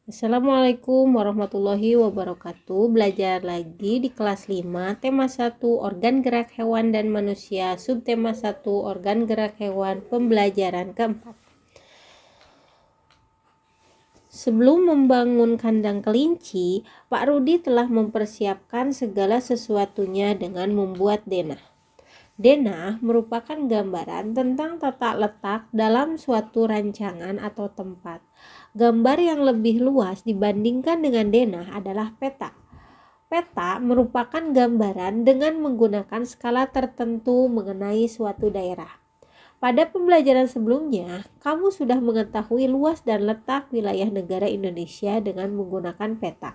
Assalamualaikum warahmatullahi wabarakatuh. Belajar lagi di kelas 5, tema 1 organ gerak hewan dan manusia, subtema 1 organ gerak hewan, pembelajaran keempat. Sebelum membangun kandang kelinci, Pak Rudi telah mempersiapkan segala sesuatunya dengan membuat denah. Denah merupakan gambaran tentang tata letak dalam suatu rancangan atau tempat. Gambar yang lebih luas dibandingkan dengan denah adalah peta. Peta merupakan gambaran dengan menggunakan skala tertentu mengenai suatu daerah. Pada pembelajaran sebelumnya, kamu sudah mengetahui luas dan letak wilayah negara Indonesia dengan menggunakan peta.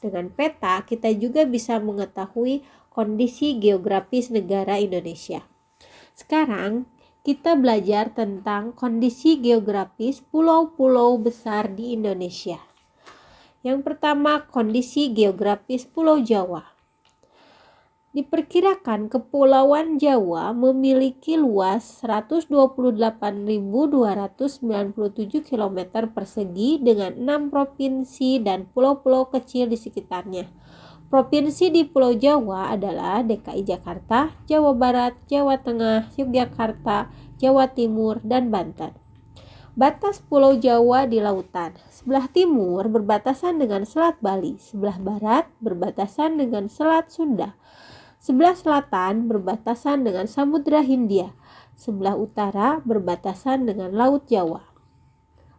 Dengan peta, kita juga bisa mengetahui kondisi geografis negara Indonesia. Sekarang, kita belajar tentang kondisi geografis pulau-pulau besar di Indonesia. Yang pertama, kondisi geografis Pulau Jawa. Diperkirakan Kepulauan Jawa memiliki luas 128.297 km persegi dengan 6 provinsi dan pulau-pulau kecil di sekitarnya. Provinsi di Pulau Jawa adalah DKI Jakarta, Jawa Barat, Jawa Tengah, Yogyakarta, Jawa Timur, dan Banten. Batas Pulau Jawa di lautan. Sebelah timur berbatasan dengan Selat Bali, sebelah barat berbatasan dengan Selat Sunda. Sebelah selatan berbatasan dengan Samudra Hindia, sebelah utara berbatasan dengan Laut Jawa.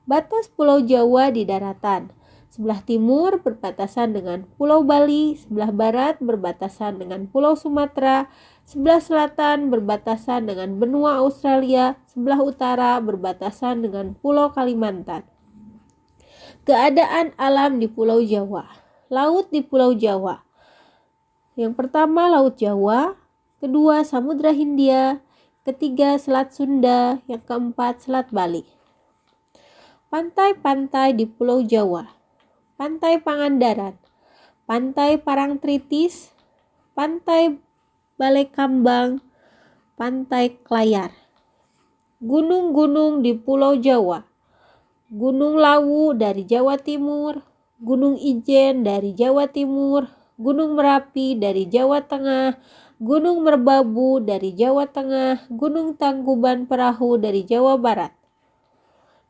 Batas Pulau Jawa di daratan. Sebelah timur berbatasan dengan Pulau Bali, sebelah barat berbatasan dengan Pulau Sumatera, sebelah selatan berbatasan dengan benua Australia, sebelah utara berbatasan dengan Pulau Kalimantan. Keadaan alam di Pulau Jawa. Laut di Pulau Jawa. Yang pertama Laut Jawa, kedua Samudra Hindia, ketiga Selat Sunda, yang keempat Selat Bali. Pantai-pantai di Pulau Jawa. Pantai Pangandaran, Pantai Parangtritis, Pantai Balekambang, Pantai Klayar. Gunung-gunung di Pulau Jawa. Gunung Lawu dari Jawa Timur, Gunung Ijen dari Jawa Timur, Gunung Merapi dari Jawa Tengah, Gunung Merbabu dari Jawa Tengah, Gunung Tangkuban Perahu dari Jawa Barat.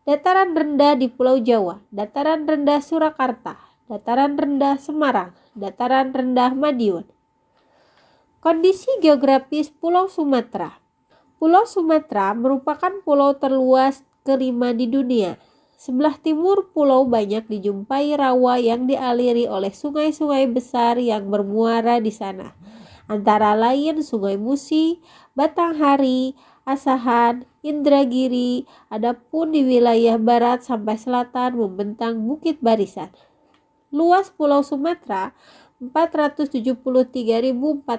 Dataran rendah di Pulau Jawa, dataran rendah Surakarta, dataran rendah Semarang, dataran rendah Madiun. Kondisi geografis Pulau Sumatera. Pulau Sumatera merupakan pulau terluas kelima di dunia. Sebelah timur pulau banyak dijumpai rawa yang dialiri oleh sungai-sungai besar yang bermuara di sana. Antara lain Sungai Musi, Batanghari, Asahan, Indragiri, adapun di wilayah barat sampai selatan membentang Bukit Barisan. Luas Pulau Sumatera 473.481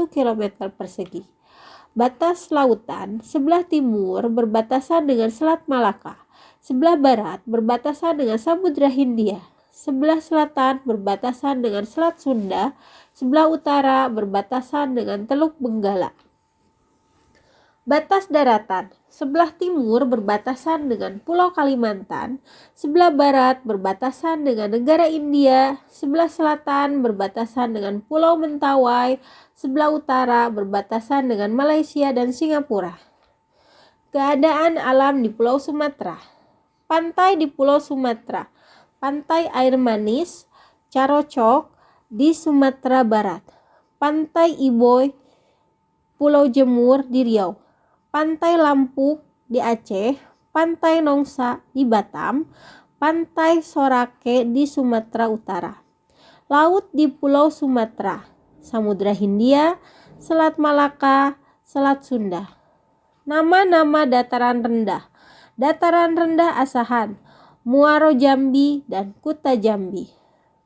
km persegi. Batas lautan, sebelah timur berbatasan dengan Selat Malaka, sebelah barat berbatasan dengan Samudra Hindia, sebelah selatan berbatasan dengan Selat Sunda, sebelah utara berbatasan dengan Teluk Benggala. Batas daratan, sebelah timur berbatasan dengan Pulau Kalimantan, sebelah barat berbatasan dengan negara India, sebelah selatan berbatasan dengan Pulau Mentawai, sebelah utara berbatasan dengan Malaysia dan Singapura. Keadaan alam di Pulau Sumatera. Pantai di Pulau Sumatera. Pantai Air Manis, Carocok di Sumatera Barat. Pantai Iboy, Pulau Jemur di Riau. Pantai Lampuk di Aceh, Pantai Nongsa di Batam, Pantai Sorake di Sumatera Utara. Laut di Pulau Sumatera, Samudra Hindia, Selat Malaka, Selat Sunda. Nama-nama dataran rendah. Dataran rendah Asahan, Muaro Jambi, dan Kuta Jambi.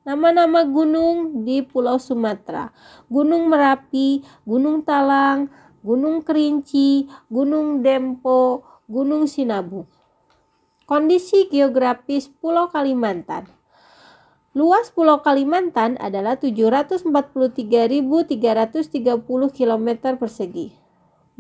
Nama-nama gunung di Pulau Sumatera. Gunung Merapi, Gunung Talang, Gunung Kerinci, Gunung Dempo, Gunung Sinabung. Kondisi geografis Pulau Kalimantan. Luas Pulau Kalimantan adalah 743.330 km persegi.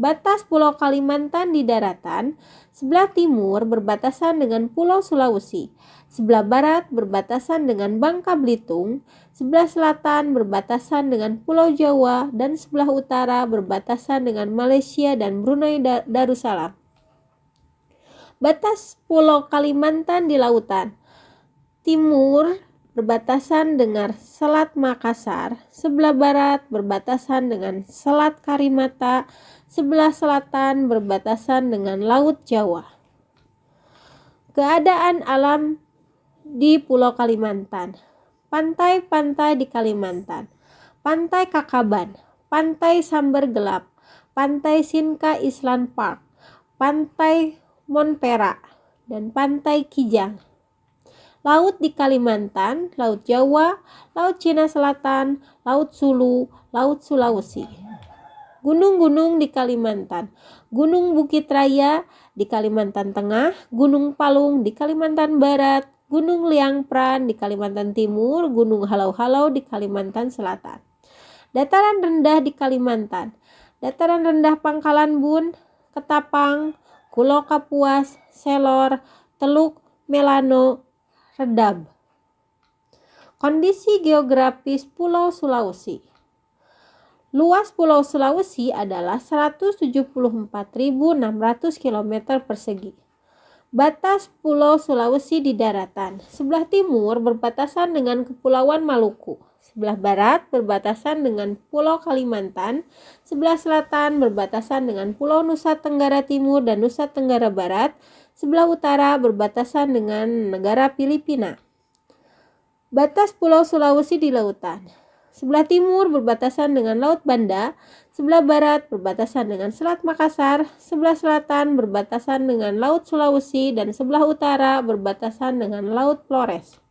Batas Pulau Kalimantan di daratan, sebelah timur berbatasan dengan Pulau Sulawesi, sebelah barat berbatasan dengan Bangka Belitung, sebelah selatan berbatasan dengan Pulau Jawa, dan sebelah utara berbatasan dengan Malaysia dan Brunei Darussalam. Batas Pulau Kalimantan di lautan, timur berbatasan dengan Selat Makassar, sebelah barat berbatasan dengan Selat Karimata, sebelah selatan berbatasan dengan Laut Jawa. Keadaan alam di Pulau Kalimantan. Pantai-pantai di Kalimantan. Pantai Kakaban, Pantai Samber Gelap, Pantai Sinka Island Park, Pantai Monpera, dan Pantai Kijang. Laut di Kalimantan, Laut Jawa, Laut Cina Selatan, Laut Sulu, Laut Sulawesi. Gunung-gunung di Kalimantan, Gunung Bukit Raya di Kalimantan Tengah, Gunung Palung di Kalimantan Barat, Gunung Liang Pran di Kalimantan Timur, Gunung Halau-Halau di Kalimantan Selatan. Dataran rendah di Kalimantan, dataran rendah Pangkalan Bun, Ketapang, Kulo Kapuas, Selor, Teluk Melano, Redab. Kondisi geografis Pulau Sulawesi. Luas Pulau Sulawesi adalah 174.600 km persegi. Batas Pulau Sulawesi di daratan. Sebelah timur berbatasan dengan Kepulauan Maluku. Sebelah barat berbatasan dengan Pulau Kalimantan. Sebelah selatan berbatasan dengan Pulau Nusa Tenggara Timur dan Nusa Tenggara Barat. Sebelah utara berbatasan dengan negara Filipina. Batas Pulau Sulawesi di lautan. Sebelah timur berbatasan dengan Laut Banda, sebelah barat berbatasan dengan Selat Makassar, sebelah selatan berbatasan dengan Laut Sulawesi, dan sebelah utara berbatasan dengan Laut Flores.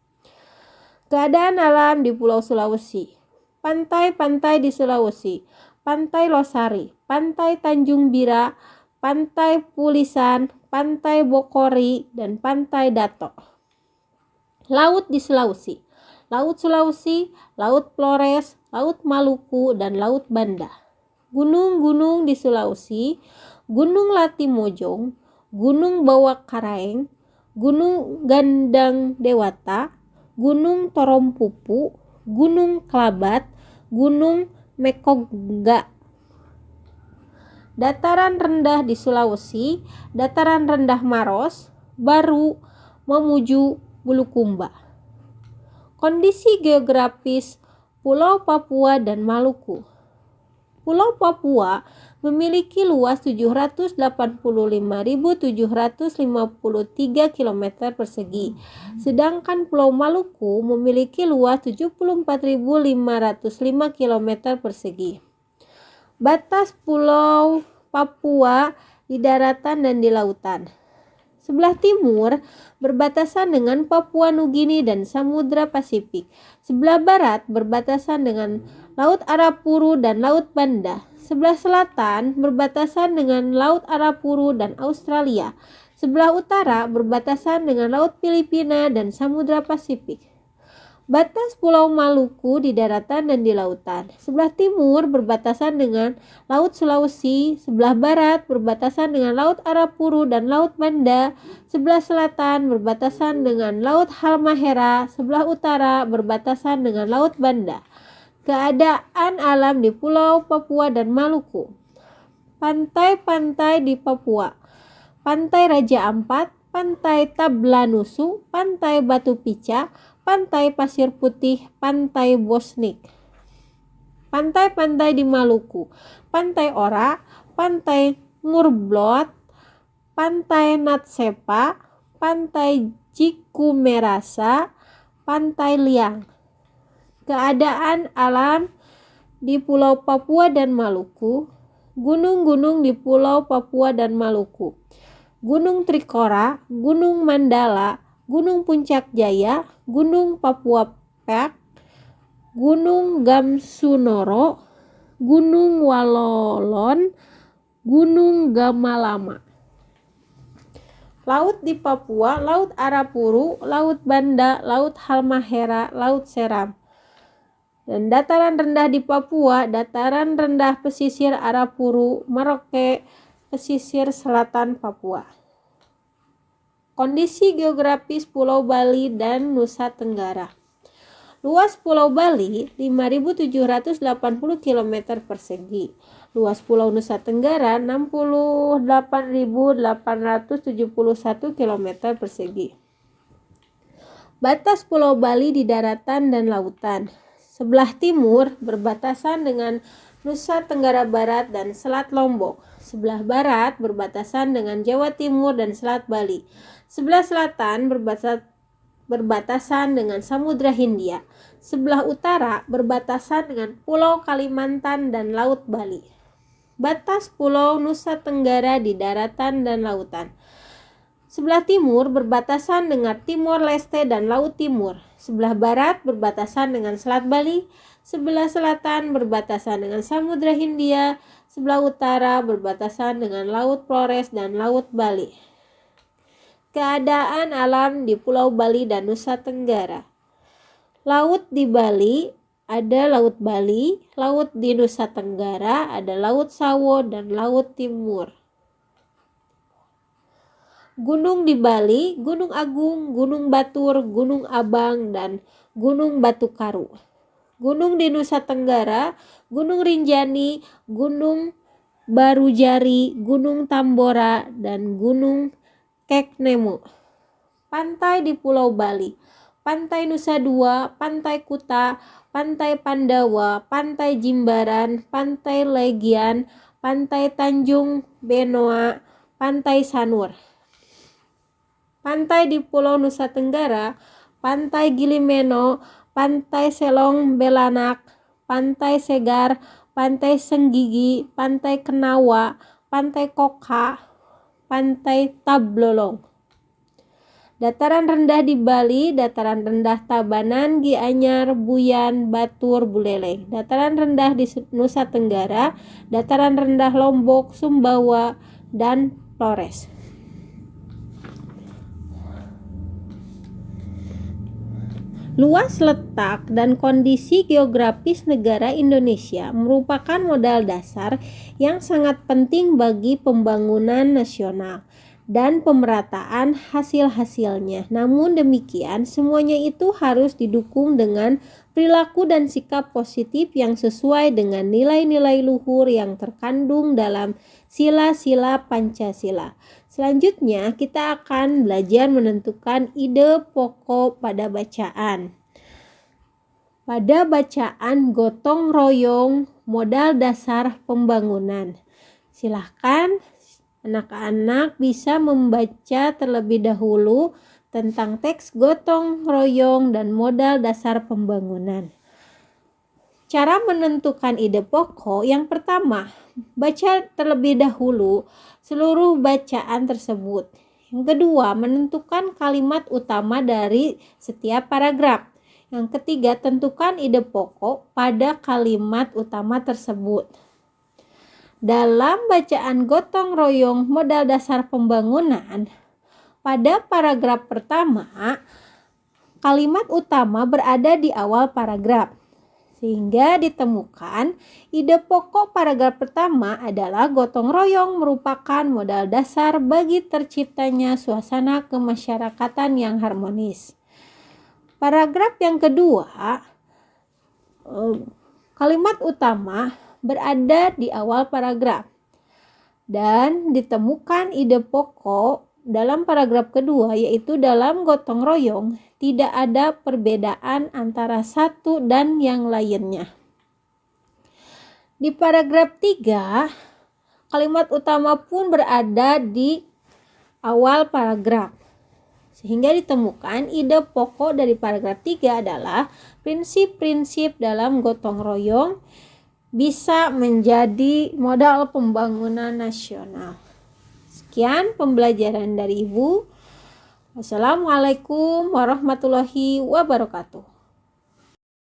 Keadaan alam di Pulau Sulawesi. Pantai-pantai di Sulawesi. Pantai Losari, Pantai Tanjung Bira, Pantai Pulisan, Pantai Bokori, dan Pantai Dato. Laut di Sulawesi. Laut Sulawesi, Laut Flores, Laut Maluku, dan Laut Banda. Gunung-gunung di Sulawesi, Gunung Latimojong, Gunung Bawak Karaeng, Gunung Gandang Dewata, Gunung Torompupu, Gunung Kelabat, Gunung Mekongga. Dataran rendah di Sulawesi, dataran rendah Maros, Baru, Mamuju, Bulukumba. Kondisi geografis Pulau Papua dan Maluku. Pulau Papua memiliki luas 785.753 km persegi, sedangkan Pulau Maluku memiliki luas 74.505 km persegi. Batas Pulau Papua di daratan dan di lautan. Sebelah timur berbatasan dengan Papua Nugini dan Samudra Pasifik. Sebelah barat berbatasan dengan Laut Arafuru dan Laut Banda. Sebelah selatan berbatasan dengan Laut Arafuru dan Australia. Sebelah utara berbatasan dengan Laut Filipina dan Samudra Pasifik. Batas Pulau Maluku di daratan dan di lautan. Sebelah timur berbatasan dengan Laut Sulawesi, sebelah barat berbatasan dengan Laut Arafuru dan Laut Banda, sebelah selatan berbatasan dengan Laut Halmahera, sebelah utara berbatasan dengan Laut Banda. Keadaan alam di Pulau Papua dan Maluku. Pantai-pantai di Papua. Pantai Raja Ampat, Pantai Tablanusu, Pantai Batu Pica, Pantai Pasir Putih, Pantai Bosnik. Pantai-pantai di Maluku. Pantai Ora, Pantai Ngurblot, Pantai Natsepa, Pantai Jikumerasa, Pantai Liang. Keadaan alam di Pulau Papua dan Maluku. Gunung-gunung di Pulau Papua dan Maluku. Gunung Trikora, Gunung Mandala, Gunung Puncak Jaya, Gunung Papua Peak, Gunung Gamsunoro, Gunung Walolon, Gunung Gamalama. Laut di Papua, Laut Arafuru, Laut Banda, Laut Halmahera, Laut Seram. Dan dataran rendah di Papua, dataran rendah pesisir Arapuru, Merauke, pesisir selatan Papua. Kondisi geografis Pulau Bali dan Nusa Tenggara. Luas Pulau Bali 5.780 km persegi. Luas Pulau Nusa Tenggara 68.871 km persegi. Batas Pulau Bali di daratan dan lautan. Sebelah timur berbatasan dengan Nusa Tenggara Barat dan Selat Lombok. Sebelah barat berbatasan dengan Jawa Timur dan Selat Bali. Sebelah selatan berbatasan dengan Samudra Hindia. Sebelah utara berbatasan dengan Pulau Kalimantan dan Laut Bali. Batas Pulau Nusa Tenggara di daratan dan lautan. Sebelah timur berbatasan dengan Timor Leste dan Laut Timur. Sebelah barat berbatasan dengan Selat Bali. Sebelah selatan berbatasan dengan Samudra Hindia. Sebelah utara berbatasan dengan Laut Flores dan Laut Bali. Keadaan alam di Pulau Bali dan Nusa Tenggara. Laut di Bali ada Laut Bali, laut di Nusa Tenggara ada Laut Sawo dan Laut Timur. Gunung di Bali, Gunung Agung, Gunung Batur, Gunung Abang, dan Gunung Batu Karu. Gunung di Nusa Tenggara, Gunung Rinjani, Gunung Barujari, Gunung Tambora, dan Gunung Keknemu. Pantai di Pulau Bali. Pantai Nusa Dua, Pantai Kuta, Pantai Pandawa, Pantai Jimbaran, Pantai Legian, Pantai Tanjung Benoa, Pantai Sanur. Pantai di Pulau Nusa Tenggara, Pantai Gilimeno, Pantai Selong Belanak, Pantai Segar, Pantai Senggigi, Pantai Kenawa, Pantai Koka, Pantai Tablolong. Dataran rendah di Bali, dataran rendah Tabanan, Gianyar, Buyan, Batur, Buleleng. Dataran rendah di Nusa Tenggara, dataran rendah Lombok, Sumbawa, dan Flores. Luas letak dan kondisi geografis negara Indonesia merupakan modal dasar yang sangat penting bagi pembangunan nasional dan pemerataan hasil-hasilnya. Namun demikian, semuanya itu harus didukung dengan perilaku dan sikap positif yang sesuai dengan nilai-nilai luhur yang terkandung dalam sila-sila Pancasila. Selanjutnya, kita akan belajar menentukan ide pokok pada bacaan. Pada bacaan gotong royong modal dasar pembangunan. Silahkan anak-anak bisa membaca terlebih dahulu tentang teks gotong royong dan modal dasar pembangunan. Cara menentukan ide pokok, yang pertama, baca terlebih dahulu seluruh bacaan tersebut. Yang kedua, menentukan kalimat utama dari setiap paragraf. Yang ketiga, tentukan ide pokok pada kalimat utama tersebut. Dalam bacaan gotong royong modal dasar pembangunan, pada paragraf pertama, kalimat utama berada di awal paragraf. Sehingga ditemukan ide pokok paragraf pertama adalah gotong royong merupakan modal dasar bagi terciptanya suasana kemasyarakatan yang harmonis. Paragraf yang kedua, kalimat utama berada di awal paragraf dan ditemukan ide pokok dalam paragraf kedua, yaitu dalam gotong royong tidak ada perbedaan antara satu dan yang lainnya. Di paragraf 3, kalimat utama pun berada di awal paragraf. Sehingga ditemukan ide pokok dari paragraf 3 adalah prinsip-prinsip dalam gotong royong bisa menjadi modal pembangunan nasional. Sekian pembelajaran dari Ibu. Wassalamualaikum warahmatullahi wabarakatuh.